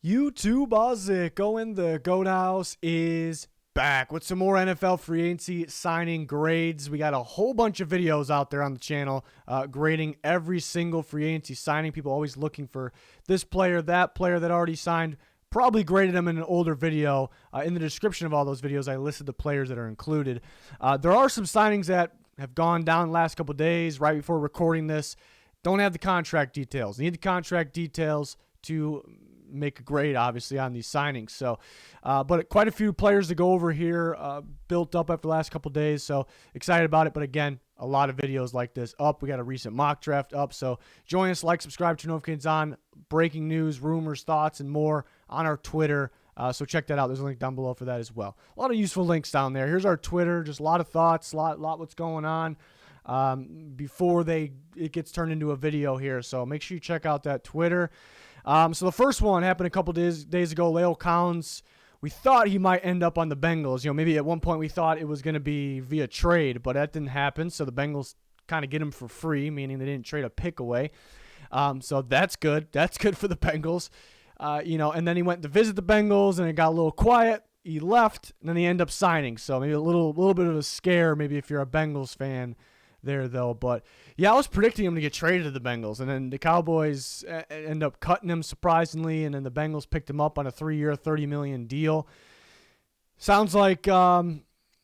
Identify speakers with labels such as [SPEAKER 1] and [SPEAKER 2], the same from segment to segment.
[SPEAKER 1] YouTube Go in the Goat House is back with some more NFL free agency signing grades. We got a whole bunch of videos out there on the channel grading every single free agency signing. People always looking for this player that already signed. Probably graded them in an older video. In the description of all those videos, I listed the players that are included. There are some signings that have gone down the last couple days right before recording this. Don't have the contract details. Need the contract details to make a grade, obviously, on these signings. So, but quite a few players to go over here, built up after the last couple days. So excited about it. But again, a lot of videos like this up. We got a recent mock draft up. So join us, like, subscribe, turn notifications on. Breaking news, rumors, thoughts, and more on our Twitter. So check that out. There's a link down below for that as well. A lot of useful links down there. Here's our Twitter. Just a lot of thoughts, a lot what's going on before it gets turned into a video here. So make sure you check out that Twitter. So the first one happened a couple days ago. La'el Collins, we thought he might end up on the Bengals. Maybe at one point we thought it was going to be via trade, but that didn't happen. So the Bengals kind of get him for free, meaning they didn't trade a pick away. So that's good. That's good for the Bengals. And then he went to visit the Bengals, and it got a little quiet. He left, and then he ended up signing. So maybe a little bit of a scare, maybe if you're a Bengals fan there, though. But yeah, I was predicting him to get traded to the Bengals, and then the Cowboys end up cutting him surprisingly, and then the Bengals picked him up on a 3-year, $30 million deal. Sounds like an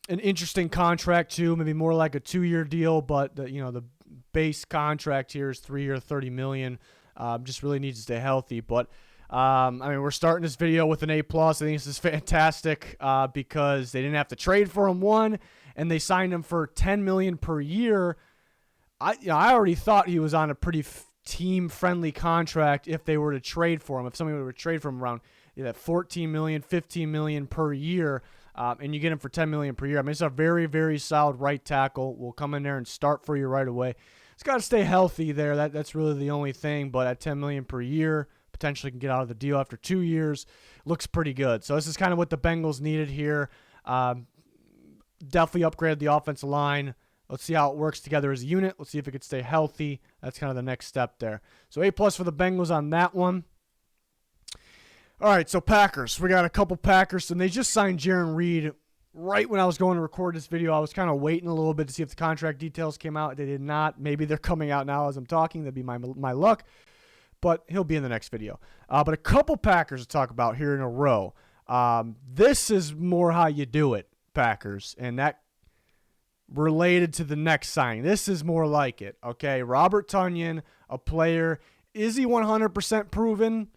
[SPEAKER 1] interesting contract too, maybe more like a 2-year deal, but the base contract here is 3-year, $30 million. Just really needs to stay healthy. But we're starting this video with an A+. I think this is fantastic because they didn't have to trade for him, one, and they signed him for $10 million per year. I already thought he was on a pretty team-friendly contract if they were to trade for him. If somebody were to trade for him around that $14 million, $15 million per year, and you get him for $10 million per year. It's a very, very solid right tackle. Will come in there and start for you right away. He's got to stay healthy there. That's really the only thing. But at $10 million per year, potentially can get out of the deal after 2 years. Looks pretty good. So this is kind of what the Bengals needed here. Definitely upgraded the offensive line. Let's see how it works together as a unit. Let's see if it can stay healthy. That's kind of the next step there. So A+ for the Bengals on that one. All right, so Packers. We got a couple Packers, and they just signed Jayron Reed right when I was going to record this video. I was kind of waiting a little bit to see if the contract details came out. They did not. Maybe they're coming out now as I'm talking. That'd be my luck. But he'll be in the next video. But a couple Packers to talk about here in a row. This is more how you do it, Packers, and that related to the next signing. This is more like it, okay? Robert Tonyan, a player. Is he 100% proven?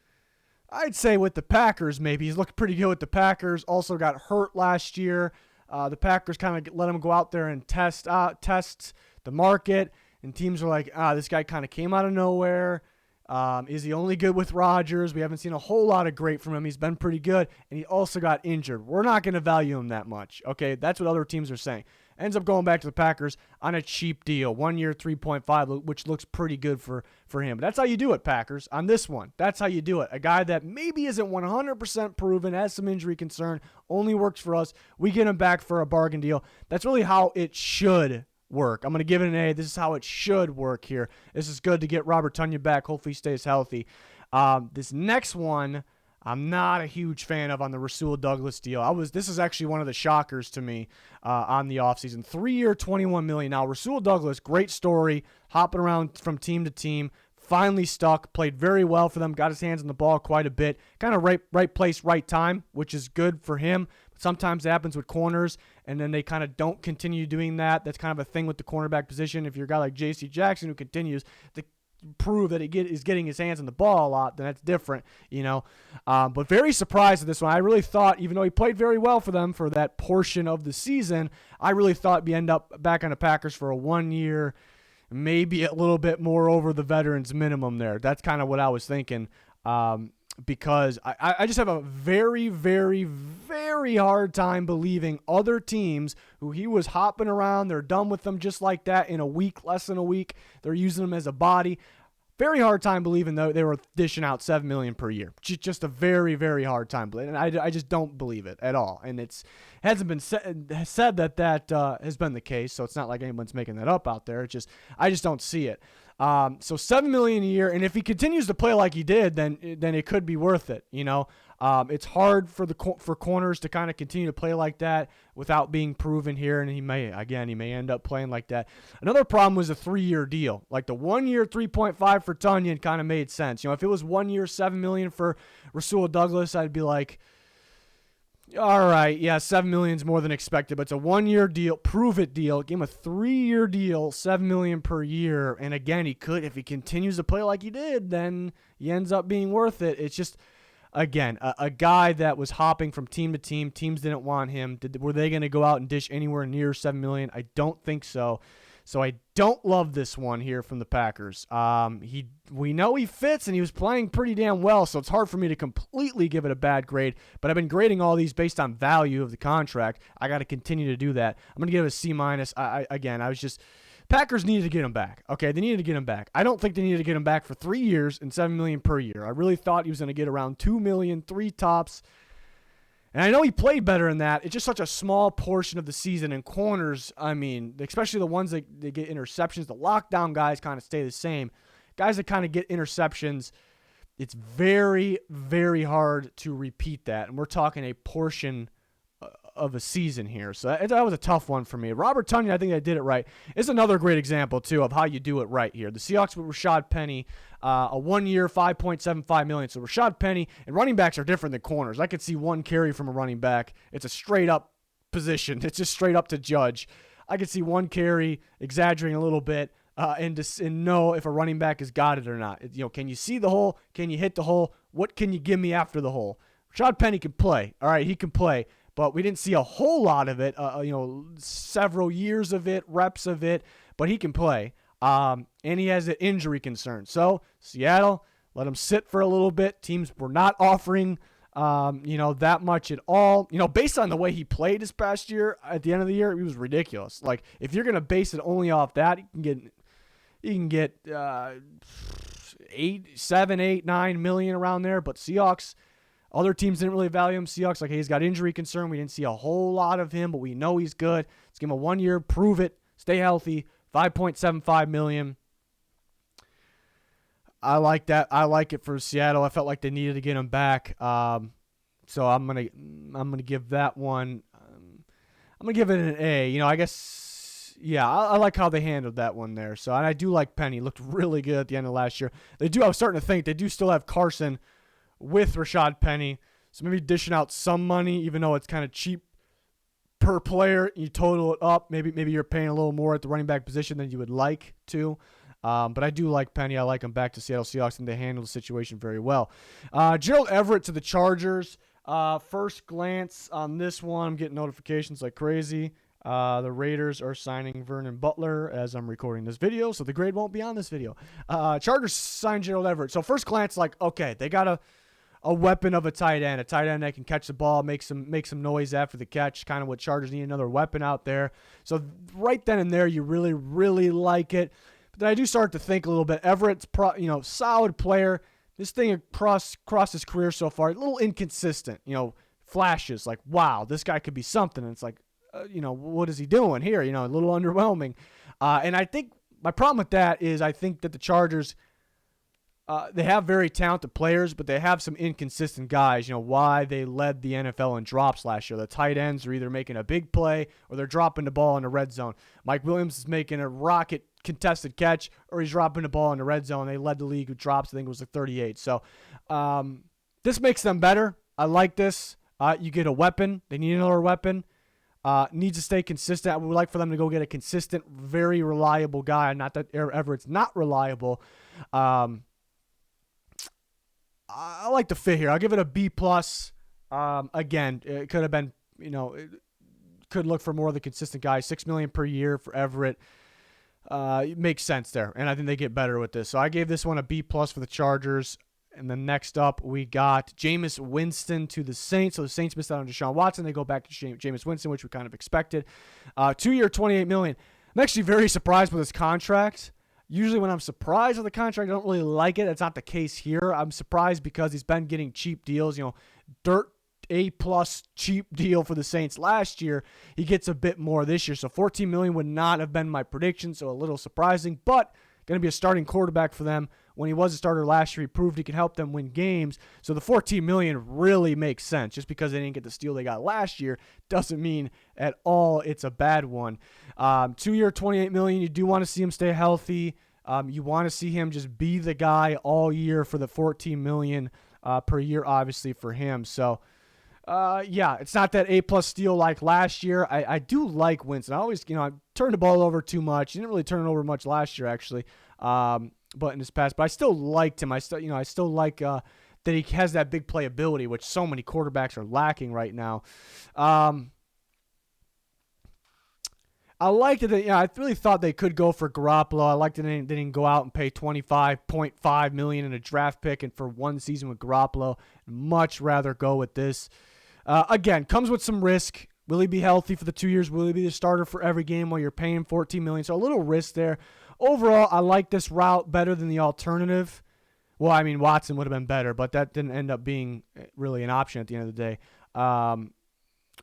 [SPEAKER 1] I'd say with the Packers, maybe. He's looked pretty good with the Packers. Also got hurt last year. The Packers kind of let him go out there and test the market, and teams are like, this guy kind of came out of nowhere. Is he only good with Rodgers? We haven't seen a whole lot of great from him. He's been pretty good, and he also got injured. We're not going to value him that much, okay? That's what other teams are saying. Ends up going back to the Packers on a cheap deal, 1 year, 3.5, which looks pretty good for him. But that's how you do it, Packers, on this one. That's how you do it. A guy that maybe isn't 100% proven, has some injury concern, only works for us. We get him back for a bargain deal. That's really how it should work. I'm going to give it an A. This is how it should work here. This is good to get Robert Tonyan back. Hopefully he stays healthy. This next one, I'm not a huge fan of on the Rasul Douglas deal. This is actually one of the shockers to me on the offseason. 3-year, $21 million. Now, Rasul Douglas, great story, hopping around from team to team, finally stuck, played very well for them, got his hands on the ball quite a bit. Kind of right place, right time, which is good for him. But sometimes it happens with corners, and then they kind of don't continue doing that. That's kind of a thing with the cornerback position. If you're a guy like J.C. Jackson who continues to prove that he is getting his hands on the ball a lot, then that's different, But very surprised at this one. I really thought, even though he played very well for them for that portion of the season, I really thought we end up back on the Packers for a 1 year, maybe a little bit more over the veterans minimum there. That's kind of what I was thinking. Because I just have a very, very, very hard time believing other teams who he was hopping around, they're done with them just like that in a week, less than a week. They're using him as a body. Very hard time believing that they were dishing out $7 million per year. Just a very, very hard time believing. And I just don't believe it at all. And it hasn't been said that has been the case. So it's not like anyone's making that up out there. I just don't see it. So $7 million a year, and if he continues to play like he did, then it could be worth it. It's hard for corners to kind of continue to play like that without being proven here, and he may end up playing like that. Another problem was a 3-year deal. Like the 1 year 3.5 for Tonyan kind of made sense. If it was 1 year $7 million for Rasul Douglas, I'd be like, all right, yeah, $7 million is more than expected, but it's a 1-year deal, prove it deal. Give him a 3-year deal, $7 million per year, and again, if he continues to play like he did, then he ends up being worth it. It's just, again, a guy that was hopping from team to team. Teams didn't want him. Were they going to go out and dish anywhere near $7 million? I don't think so. So I don't love this one here from the Packers. We know he fits, and he was playing pretty damn well, so it's hard for me to completely give it a bad grade. But I've been grading all these based on value of the contract. I got to continue to do that. I'm going to give it a C-. Packers needed to get him back. Okay, they needed to get him back. I don't think they needed to get him back for 3 years and $7 million per year. I really thought he was going to get around $2 million, 3 tops. And I know he played better than that. It's just such a small portion of the season. And corners, I mean, especially the ones that they get interceptions, the lockdown guys kind of stay the same. Guys that kind of get interceptions, it's very, very hard to repeat that. And we're talking a portion of a season here. So that was a tough one for me. Robert Tonyan, I think I did it right. It's another great example, too, of how you do it right here. The Seahawks with Rashaad Penny, a 1 year, $5.75 million. So Rashaad Penny, and running backs are different than corners. I could see one carry from a running back. It's a straight-up position. It's just straight up to judge. I could see one carry, exaggerating a little bit, and know if a running back has got it or not. Can you see the hole? Can you hit the hole? What can you give me after the hole? Rashaad Penny can play. All right, he can play. But we didn't see a whole lot of it, several years of it, reps of it, but he can play. And he has an injury concern. So Seattle, let him sit for a little bit. Teams were not offering, that much at all. Based on the way he played this past year, at the end of the year, he was ridiculous. Like, if you're going to base it only off that, you can get 7, 8, 9 million around there. But Seahawks, other teams didn't really value him. Seahawks, he's got injury concern. We didn't see a whole lot of him, but we know he's good. Let's give him a 1 year, prove it, stay healthy, $5.75 million. I like that. I like it for Seattle. I felt like they needed to get him back. So I'm gonna give that one. I'm gonna give it an A. I guess. Yeah, I like how they handled that one there. So, and I do like Penny. Looked really good at the end of last year. I was starting to think they do still have Carson with Rashaad Penny, so maybe dishing out some money, even though it's kind of cheap per player. You total it up, maybe you're paying a little more at the running back position than you would like to. But I do like Penny. I like him back to Seattle Seahawks, and they handle the situation very well. Gerald Everett to the Chargers. First glance on this one, I'm getting notifications like crazy. The Raiders are signing Vernon Butler as I'm recording this video, so the grade won't be on this video. Chargers signed Gerald Everett. So first glance, okay, they got a weapon of a tight end that can catch the ball, make some noise after the catch, kind of what Chargers need, another weapon out there. So right then and there, you really, really like it. But then I do start to think a little bit. Everett's solid player. This thing across his career so far, a little inconsistent. Flashes like, wow, this guy could be something. And it's like, what is he doing here? A little underwhelming. And I think my problem with that is I think that the Chargers, they have very talented players, but they have some inconsistent guys. Why they led the NFL in drops last year. The tight ends are either making a big play or they're dropping the ball in the red zone. Mike Williams is making a rocket contested catch, or he's dropping the ball in the red zone. They led the league with drops. I think it was 38. So this makes them better. I like this. You get a weapon. They need another weapon. Needs to stay consistent. I would like for them to go get a consistent, very reliable guy. Not that Everett's not reliable. I like the fit here. I'll give it a B+. Again, it could have been, it could look for more of the consistent guy. $6 million per year for Everett. It makes sense there, and I think they get better with this. So I gave this one a B+ for the Chargers. And then next up, we got Jameis Winston to the Saints. So the Saints missed out on Deshaun Watson. They go back to Jameis Winston, which we kind of expected. 2 year, $28 million. I'm actually very surprised with his contract. Usually when I'm surprised with the contract, I don't really like it. That's not the case here. I'm surprised because he's been getting cheap deals. Dirt A+ cheap deal for the Saints last year. He gets a bit more this year. So $14 million would not have been my prediction, so a little surprising. But going to be a starting quarterback for them. When he was a starter last year, he proved he could help them win games. So the $14 million really makes sense. Just because they didn't get the steal they got last year doesn't mean at all it's a bad one. 2-year, $28 million. You do want to see him stay healthy. You want to see him just be the guy all year for the $14 million per year, obviously, for him. So, yeah, it's not that A-plus steal like last year. I do like Winston. I always, I turned the ball over too much. He didn't really turn it over much last year, actually, but in his past. But I still liked him. I still like that he has that big playability, which so many quarterbacks are lacking right now. I liked it. I really thought they could go for Garoppolo. I liked that they didn't go out and pay $25.5 million in a draft pick and for one season with Garoppolo. Much rather go with this. Again, comes with some risk. Will he be healthy for the 2 years? Will he be the starter for every game while you're paying $14 million? So a little risk there. Overall, I like this route better than the alternative. Well, I mean, Watson would have been better, but that didn't end up being really an option at the end of the day.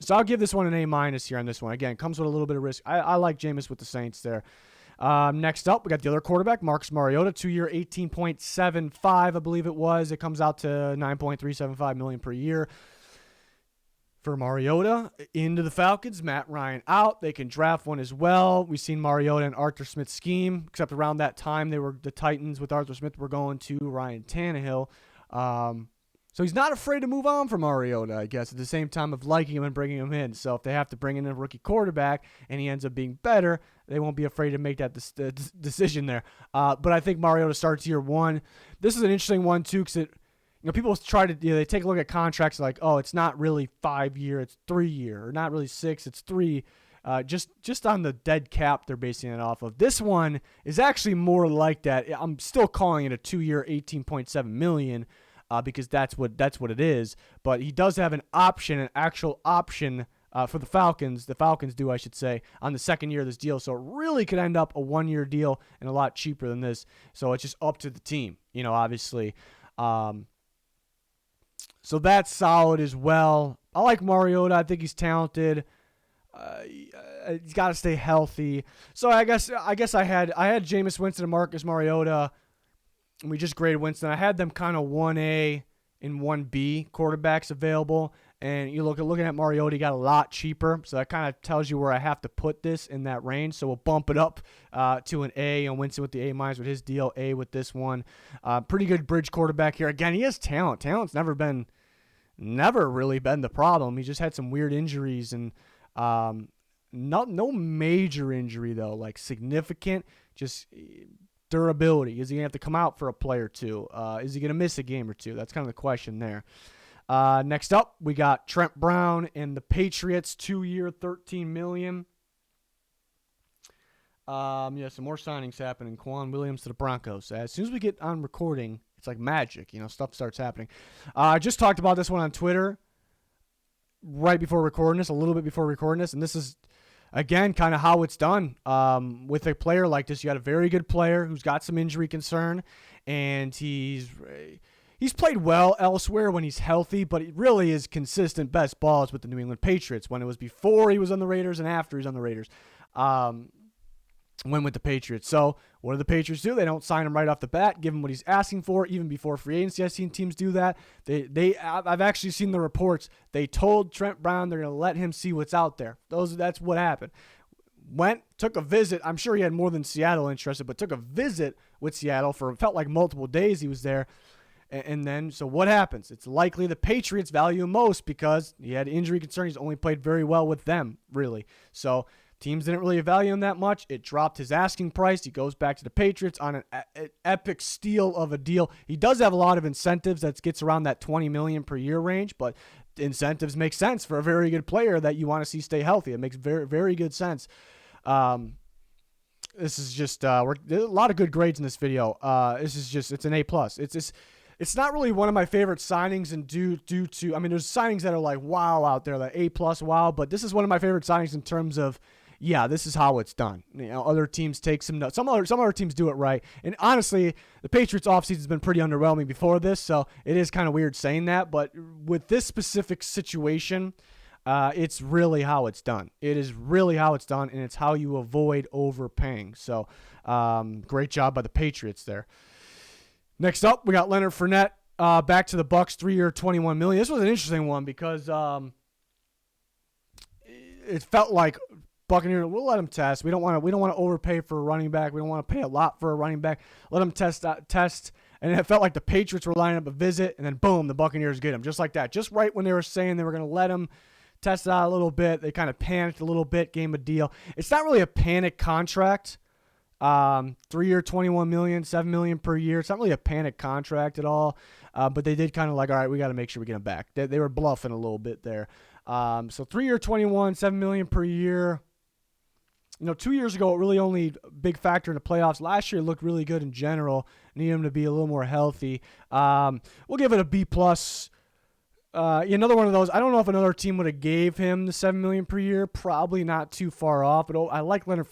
[SPEAKER 1] So I'll give this one an A- here on this one. Again, comes with a little bit of risk. I like Jameis with the Saints there. Next up, we got the other quarterback, Marcus Mariota, 2-year, $18.75, I believe it was. It comes out to $9.375 million per year. For Mariota, into the Falcons, Matt Ryan out. They can draft one as well. We've seen Mariota and Arthur Smith's scheme, except around that time the Titans with Arthur Smith were going to Ryan Tannehill. So he's not afraid to move on from Mariota, I guess, at the same time of liking him and bringing him in. So if they have to bring in a rookie quarterback and he ends up being better, they won't be afraid to make that decision there. But I think Mariota starts year one. This is an interesting one, too, because people try to they take a look at contracts like, oh, it's not really 5-year, it's 3-year, or not really 6, it's 3. Just on the dead cap they're basing it off of. This one is actually more like that. I'm still calling it a 2-year, $18.7 million. Because that's what it is. But he does have an actual option for the Falcons. The Falcons do, I should say, on the second year of this deal. So it really could end up a 1-year deal and a lot cheaper than this. So it's just up to the team, obviously. So that's solid as well. I like Mariota. I think he's talented. He's got to stay healthy. So I guess I had Jameis Winston and Marcus Mariota. And we just graded Winston. I had them kind of 1A and 1B quarterbacks available. And you looking at Mariota, he got a lot cheaper. So that kind of tells you where I have to put this in that range. So we'll bump it up to an A. And Winston with the A- with his deal, A with this one. Pretty good bridge quarterback here. Again, he has talent. Talent's never really been the problem. He just had some weird injuries and no major injury though, like significant, just durability. Is he going to have to come out for a play or two? Is he going to miss a game or two? That's kind of the question there. Next up, we got Trent Brown and the Patriots, 2-year, $13 million. Some more signings happening. Quan Williams to the Broncos. As soon as we get on recording, it's like magic. Stuff starts happening. I just talked about this one on Twitter right before recording this, a little bit before recording this, and this is, again, kind of how it's done. With a player like this, you got a very good player who's got some injury concern, and he's played well elsewhere when he's healthy, but it really is consistent best balls with the New England Patriots when it was before he was on the Raiders and after he's on the Raiders. When with the Patriots. So what do the Patriots do? They don't sign him right off the bat, give him what he's asking for, even before free agency. I've seen teams do that. I've actually seen the reports. They told Trent Brown they're going to let him see what's out there. That's what happened. Took a visit. I'm sure he had more than Seattle interested, but took a visit with Seattle felt like multiple days he was there. And then, so what happens? It's likely the Patriots value him most because he had injury concern. He's only played very well with them, really. So teams didn't really value him that much. It dropped his asking price. He goes back to the Patriots on an epic steal of a deal. He does have a lot of incentives that gets around that $20 million per year range, but incentives make sense for a very good player that you want to see stay healthy. It makes very, very good sense. This is just there's a lot of good grades in this video. It's an A+. It's not really one of my favorite signings, and due to, there's signings that are like wow out there, like A+ wow, but this is one of my favorite signings in terms of, this is how it's done. Other teams take some notes. Some other teams do it right. And honestly, the Patriots offseason has been pretty underwhelming before this, so it is kind of weird saying that. But with this specific situation, It's really how it's done. It is really how it's done, and it's how you avoid overpaying. So great job by the Patriots there. Next up, we got Leonard Fournette back to the Bucs, 3-year, $21 million. This was an interesting one because it felt like Buccaneers, we'll let him test. We don't want to overpay for a running back. We don't want to pay a lot for a running back. Let him test. And it felt like the Patriots were lining up a visit, and then boom, the Buccaneers get him just like that. Just right when they were saying they were going to let him test it out a little bit, they kind of panicked a little bit, gave him a deal. It's not really a panic contract. 3-year, $21 million, $7 million per year. It's not really a panic contract at all. But they did kind of like, all right, we got to make sure we get him back. They were bluffing a little bit there. So 3-year, $21, $7 million per year. 2 years ago, it really only a big factor in the playoffs. Last year, it looked really good in general. Need him to be a little more healthy. We'll give it a B+. Another one of those. I don't know if another team would have gave him the $7 million per year. Probably not too far off. But I like Leonard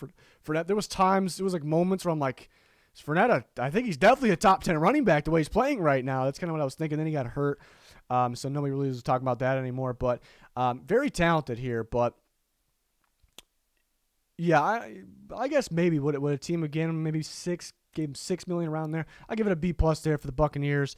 [SPEAKER 1] Fournette. There was like moments where I'm like, is Fournette I think he's definitely a top 10 running back the way he's playing right now. That's kind of what I was thinking. Then he got hurt. So nobody really was talking about that anymore. But very talented here. But yeah, I guess maybe would a team again maybe gave him $6 million around there. I give it a B+ there for the Buccaneers.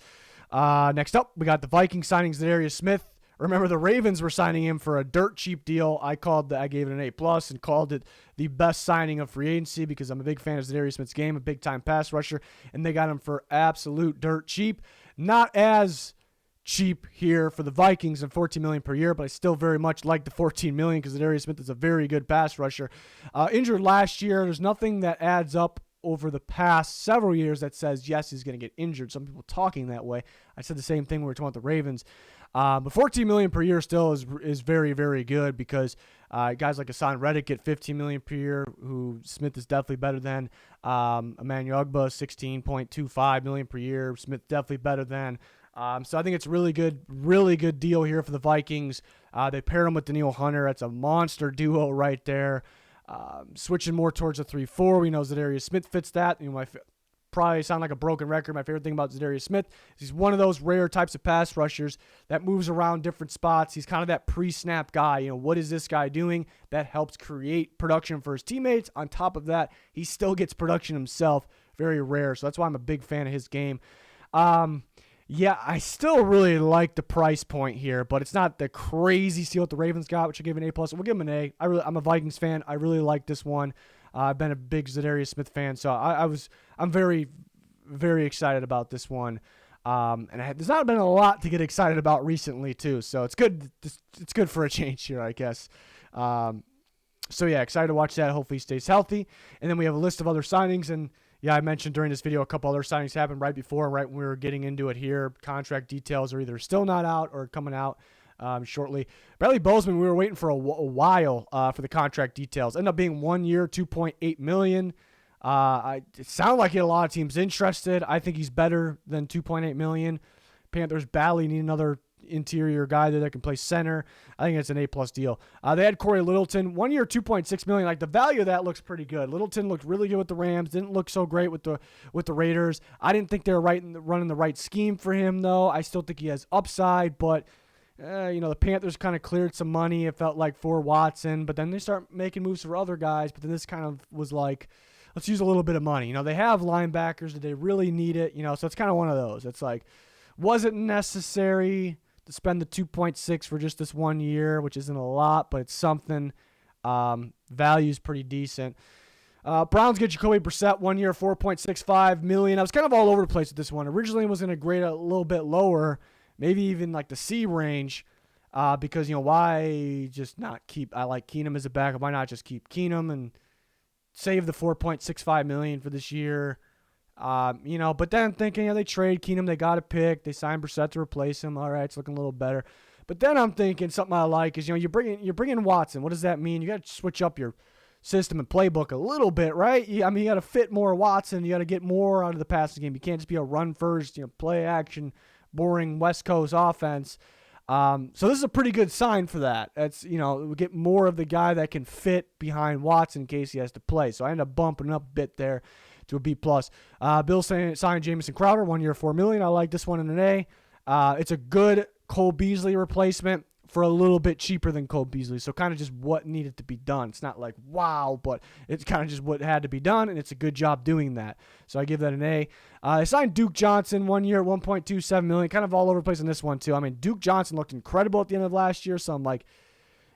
[SPEAKER 1] Next up, we got the Vikings signing Za'Darius Smith. Remember, the Ravens were signing him for a dirt cheap deal. I gave it an A+ and called it the best signing of free agency because I'm a big fan of Za'Darius Smith's game, a big time pass rusher, and they got him for absolute dirt cheap. Not as cheap here for the Vikings and $14 million per year, but I still very much like the $14 million because Za'Darius Smith is a very good pass rusher. Injured last year. There's nothing that adds up over the past several years that says, yes, he's going to get injured. Some people talking that way. I said the same thing when we were talking about the Ravens. But $14 million per year still is very, very good because guys like Hassan Reddick get $15 million per year, who Smith is definitely better than. Emmanuel Ogbah, $16.25 million per year. Smith definitely better than. So I think it's a really good deal here for the Vikings. They pair him with Danielle Hunter. That's a monster duo right there. Switching more towards a 3-4. We know Za'Darius Smith fits that. Probably sound like a broken record. My favorite thing about Za'Darius Smith is he's one of those rare types of pass rushers that moves around different spots. He's kind of that pre-snap guy. What is this guy doing? That helps create production for his teammates. On top of that, he still gets production himself. Very rare. So that's why I'm a big fan of his game. Yeah, I still really like the price point here, but it's not the crazy steal that the Ravens got, which I gave an A+. We'll give him an A. I'm a Vikings fan. I really like this one. I've been a big Za'Darius Smith fan, so I'm very, very excited about this one. And there's not been a lot to get excited about recently, too. So it's good. It's good for a change here, I guess. So yeah, excited to watch that. Hopefully he stays healthy. And then we have a list of other signings. And yeah, I mentioned during this video a couple other signings happened right when we were getting into it here. Contract details are either still not out or coming out shortly. Bradley Bozeman, we were waiting for a while for the contract details. Ended up being 1 year, $2.8 million. It sounded like he had a lot of teams interested. I think he's better than $2.8 million. Panthers badly need another interior guy there that can play center. I think it's an A+ deal. They had Corey Littleton, 1 year, $2.6 million. Like, the value of that looks pretty good. Littleton looked really good with the Rams. Didn't look so great with the Raiders. I didn't think they were running the right scheme for him, though. I still think he has upside, but the Panthers kind of cleared some money, it felt like, for Watson, but then they start making moves for other guys, but then this kind of was like, let's use a little bit of money. They have linebackers. Did they really need it? So it's kind of one of those. It's like, was it necessary to spend the 2.6 for just this 1 year, which isn't a lot, but it's something. Value's pretty decent. Browns get Jacoby Brissett, 1 year, $4.65 million. I was kind of all over the place with this one. Originally was going to grade a little bit lower, maybe even like the C range, because, why just not keep, I like Keenum as a backup. Why not just keep Keenum and save the $4.65 million for this year? But then thinking, they trade Keenum, they got a pick, they signed Brissett to replace him. All right, it's looking a little better. But then I'm thinking something I like is, you're bringing Watson. What does that mean? You got to switch up your system and playbook a little bit, right? You got to fit more Watson. You got to get more out of the passing game. You can't just be a run first, play action, boring West Coast offense. So this is a pretty good sign for that. That's, we get more of the guy that can fit behind Watson in case he has to play. So I end up bumping up a bit there to a B+. Bill signed Jamison Crowder, 1 year, $4 million. I like this one in an A. It's a good Cole Beasley replacement. for a little bit cheaper than Cole Beasley. So kind of just what needed to be done. It's not like, wow, but it's kind of just what had to be done, and it's a good job doing that. So I give that an A. I signed Duke Johnson 1 year at $1.27 million. Kind of all over the place on this one, too. I mean, Duke Johnson looked incredible at the end of last year, so I'm like,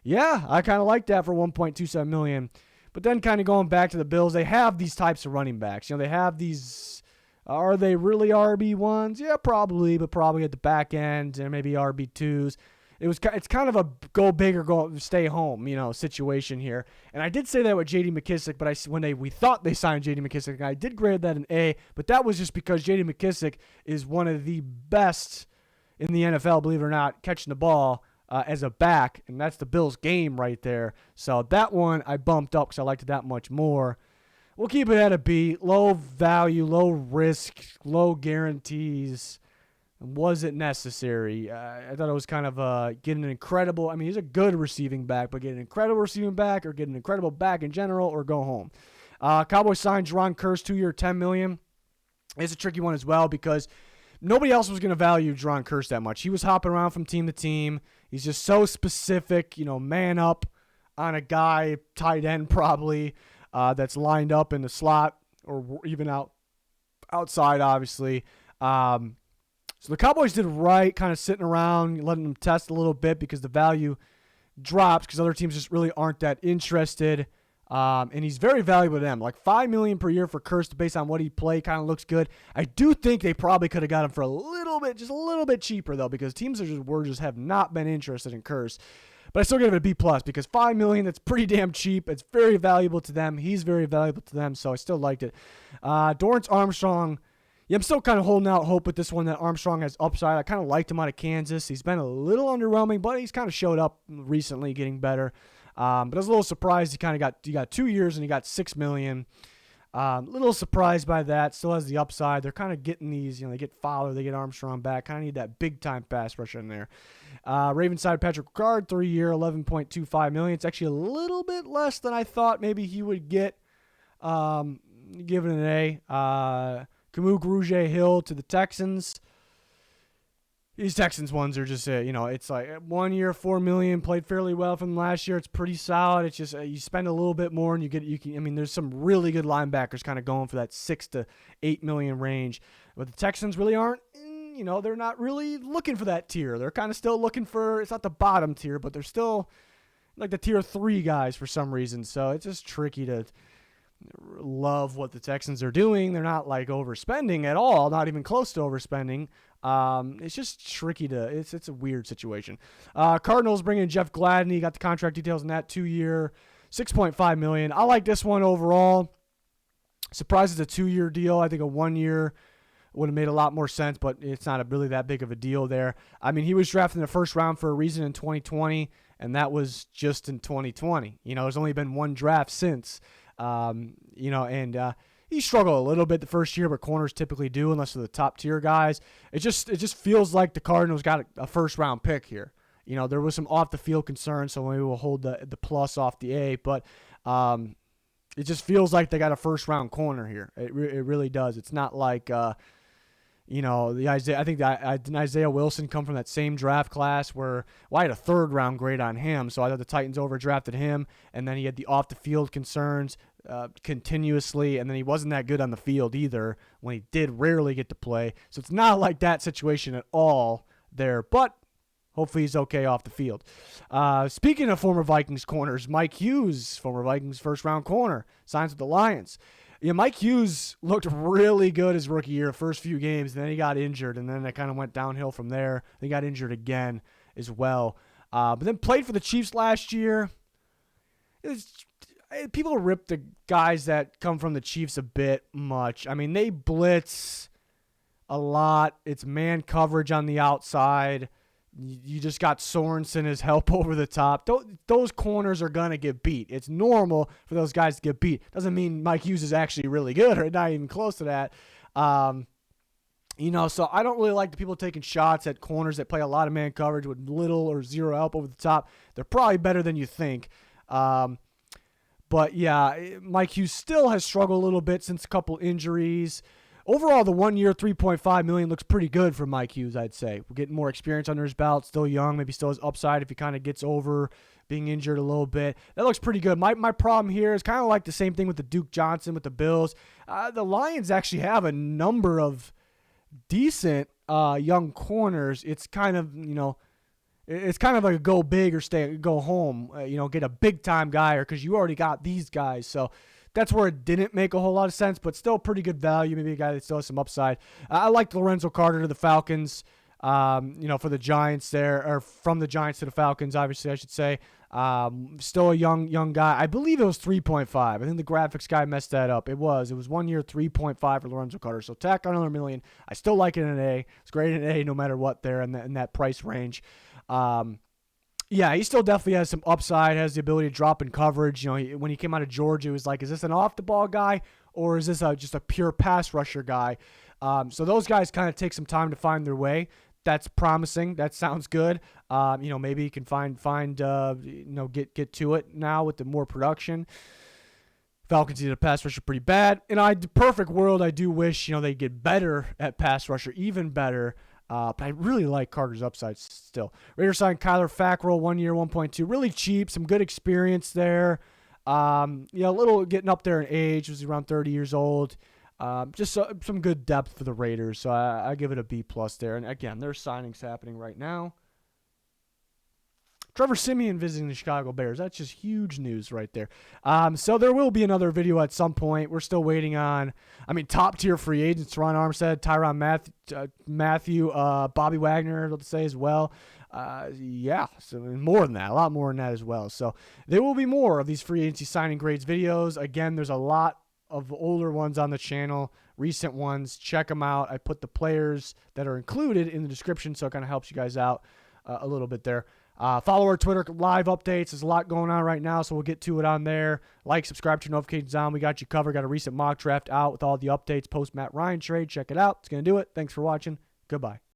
[SPEAKER 1] yeah, I kind of like that for $1.27 million. But then kind of going back to the Bills, they have these types of running backs. You know, they have these, are they really RB1s? Yeah, probably, but probably at the back end, and maybe RB2s. It's kind of a go big or go stay home, you know, situation here. And I did say that with J.D. McKissick, but we thought they signed J.D. McKissick, and I did grade that an A, but that was just because J.D. McKissick is one of the best in the NFL, believe it or not, catching the ball as a back, and that's the Bills' game right there. So that one I bumped up because I liked it that much more. We'll keep it at a B. Low value, low risk, low guarantees. Was it necessary? I thought it was kind of getting an incredible, I mean, he's a good receiving back, but get an incredible receiving back or get an incredible back in general or go home. Cowboys signed Jayron Kearse, 2 year, $10 million. It's a tricky one as well because nobody else was going to value Jayron Kearse that much. He was hopping around from team to team. He's just so specific, you know, man up on a guy, tight end probably, that's lined up in the slot or even outside, obviously. So the Cowboys did right, kind of sitting around, letting them test a little bit because the value drops because other teams just really aren't that interested. And he's very valuable to them. Like $5 million per year for Kearse based on what he played kind of looks good. I do think they probably could have got him for just a little bit cheaper though, because teams just have not been interested in Kearse. But I still give it a B+ because $5 million, that's pretty damn cheap. It's very valuable to them. He's very valuable to them, so I still liked it. Dorrance Armstrong. Yeah, I'm still kind of holding out hope with this one that Armstrong has upside. I kind of liked him out of Kansas. He's been a little underwhelming, but he's kind of showed up recently, getting better. But I was a little surprised he got 2 years and he got $6 million. Little surprised by that. Still has the upside. They're kind of getting these, you know, they get Fowler, they get Armstrong back. Kind of need that big time pass rush in there. Ravens side Patrick Ricard, 3 year, $11.25 million. It's actually a little bit less than I thought maybe he would get. Give it an A. Camus Grugier Hill to the Texans. These Texans ones are just, it's like 1 year, $4 million, played fairly well from last year. It's pretty solid. It's just you spend a little bit more and there's some really good linebackers kind of going for that $6 to $8 million range. But the Texans really aren't, they're not really looking for that tier. They're kind of still looking for, it's not the bottom tier, but they're still like the tier 3 guys for some reason. So it's just tricky to love what the Texans are doing. They're not like overspending at all, not even close to overspending. It's just tricky it's a weird situation. Cardinals bring in Jeff Gladney, got the contract details in that 2 year, $6.5 million. I like this one overall. Surprised it's a 2 year deal. I think a 1 year would have made a lot more sense, but it's not really that big of a deal there. I mean, he was drafted in the first round for a reason in 2020, and that was just in 2020. There's only been one draft since. He struggled a little bit the first year, but corners typically do unless they're the top tier guys. It just feels like the Cardinals got a first round pick here. There was some off the field concerns, so maybe we'll hold the plus off the A, but it just feels like they got a first round corner here. It really does. It's not like the Isaiah. I think didn't Isaiah Wilson come from that same draft class where I had a 3rd round grade on him, so I thought the Titans overdrafted him, and then he had the off the field concerns continuously, and then he wasn't that good on the field either when he did rarely get to play. So it's not like that situation at all there, but hopefully he's okay off the field. Speaking of former Vikings corners, Mike Hughes, former Vikings first round corner, signs with the Lions. Yeah, Mike Hughes looked really good his rookie year, first few games, and then he got injured, and then it kind of went downhill from there. He got injured again as well. But then played for the Chiefs last year. People rip the guys that come from the Chiefs a bit much. I mean, they blitz a lot. It's man coverage on the outside. You just got Sorensen as help over the top. Those corners are going to get beat. It's normal for those guys to get beat. Doesn't mean Mike Hughes is actually really good or not even close to that. So I don't really like the people taking shots at corners that play a lot of man coverage with little or zero help over the top. They're probably better than you think. But yeah, Mike Hughes still has struggled a little bit since a couple injuries. overall, the 1 year, $3.5 million looks pretty good for Mike Hughes, I'd say. We're getting more experience under his belt, still young, maybe still has upside if he kind of gets over being injured a little bit. That looks pretty good. My problem here is kind of like the same thing with the Duke Johnson with the Bills. The Lions actually have a number of decent young corners. It's kind of, it's kind of like a go big or go home, get a big time guy, or because you already got these guys. So that's where it didn't make a whole lot of sense, but still pretty good value. Maybe a guy that still has some upside. I like Lorenzo Carter to the Falcons, for the Giants there, or from the Giants to the Falcons, obviously, I should say. Still a young guy. I believe it was 3.5. I think the graphics guy messed that up. It was 1 year, 3.5 for Lorenzo Carter. So tack on another $1 million. I still like it in an A. It's great in an A no matter what there in that price range. Yeah, he still definitely has some upside, has the ability to drop in coverage. When he came out of Georgia, it was like, is this an off-the-ball guy, or is this just a pure pass rusher guy? So those guys kind of take some time to find their way. That's promising. That sounds good. Maybe you can get to it now with the more production. Falcons need a pass rusher pretty bad. In a perfect world, I do wish, they get better at pass rusher, even better. But I really like Carter's upside still. Raiders signed Kyler Fackrell, 1 year, 1.2. Really cheap, some good experience there. A little getting up there in age. Was around 30 years old. Just some good depth for the Raiders. So I give it a B+ there. And again, there's signings happening right now. Trevor Siemian visiting the Chicago Bears. That's just huge news right there. So there will be another video at some point. We're still waiting on, top-tier free agents. Ron Armstead, Tyrann Mathieu, Bobby Wagner, let's say, as well. So more than that, a lot more than that as well. So there will be more of these free agency signing grades videos. Again, there's a lot of older ones on the channel, recent ones. Check them out. I put the players that are included in the description, so it kind of helps you guys out a little bit there. Follow our Twitter live updates. There's a lot going on right now, so we'll get to it on there. Like, subscribe to notifications on. We got you covered. Got a recent mock draft out with all the updates post Matt Ryan trade. Check it out. It's going to do it. Thanks for watching. Goodbye.